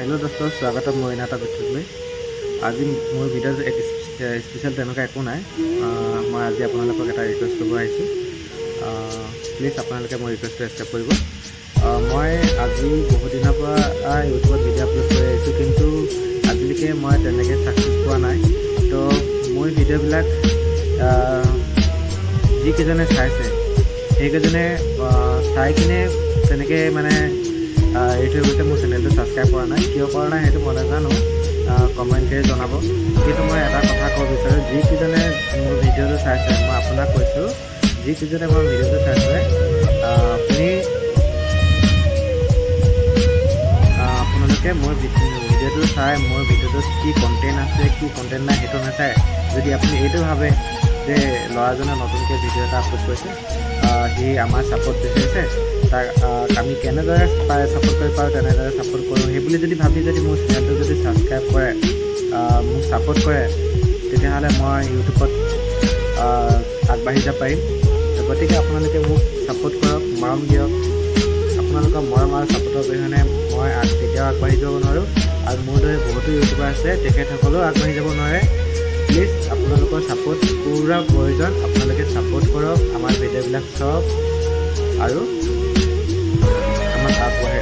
Hello दोस्तों, स्वागत है मोर এটা ভিডিঅ'ত লৈ। আজি মোৰ ভিডিঅ'ত এক স্পেচিয়েল তেনেকুৱা একো নাই। মই আজি আপোনালোকক এটা ৰিকুৱেষ্ট কৰিব আহিছোঁ। প্লিজ আপোনালোকে মোৰ ৰিকুৱেষ্টটো একচেপ্ট কৰিব। মই আজি বহু দিনৰ পৰা ইউটিউবত ভিডিঅ' আপলোড কৰি আহিছোঁ, কিন্তু আজিলৈকে মই তেনেকৈ ছাকচেছ পোৱা নাই। তো মোৰ ভিডিঅ'বিলাক যিকেইজনে চাইছে সেইকেইজনে চাই কিনে তেনেকৈ মানে এই থৈ গৈছে। মোৰ চেনেলটো ছাবস্ক্ৰাইব কৰা নাই, কিয় কৰা নাই সেইটো মই নাজানো, কমেণ্ট কৰি জনাব। কিন্তু মই এটা কথা ক'ব বিচাৰোঁ, যিকেইজনে মোৰ ভিডিঅ'টো চাইছে, মই আপোনাক কৈছোঁ, যিকেইজনে মোৰ ভিডিঅ'টো চাইছে আপোনালোকে মোৰ ভিডিঅ'টো চাই মোৰ ভিডিঅ'টোত কি কণ্টেণ্ট আছে কি কণ্টেণ্ট নাই সেইটো নাচায়। যদি আপুনি এইটো ভাবে যে ল'ৰাজনে নতুনকৈ ভিডিঅ' এটা আপলোড কৰিছে, সি আমাৰ ছাপোৰ্ট বিচাৰিছে, তাক আমি কেনেদৰে ছাপোৰ্ট কৰিব পাৰোঁ তেনেদৰে ছাপোৰ্ট কৰোঁ, সেই বুলি যদি ভাবি যদি মোৰ চেনেলটো যদি ছাবস্ক্ৰাইব কৰে, মোক ছাপোৰ্ট কৰে, তেতিয়াহ'লে মই ইউটিউবত আগবাঢ়ি যাব পাৰিম। গতিকে আপোনালোকে মোক ছাপোৰ্ট কৰক, মৰম দিয়ক। আপোনালোকৰ মৰম আৰু ছাপোৰ্টৰ অবিহনে মই কেতিয়াও আগবাঢ়ি যাব নোৱাৰোঁ। আৰু মোৰ দৰে বহুতো ইউটিউবাৰ আছে, তেখেতসকলেও আগবাঢ়ি যাব নোৱাৰে। প্লিজ আপোনালোকৰ ছাপোৰ্ট পূৰা প্ৰয়োজন। আপোনালোকে ছাপোৰ্ট কৰক, আমাৰ ভিডিঅ'বিলাক চাওক আৰু আমাক আগবঢ়াই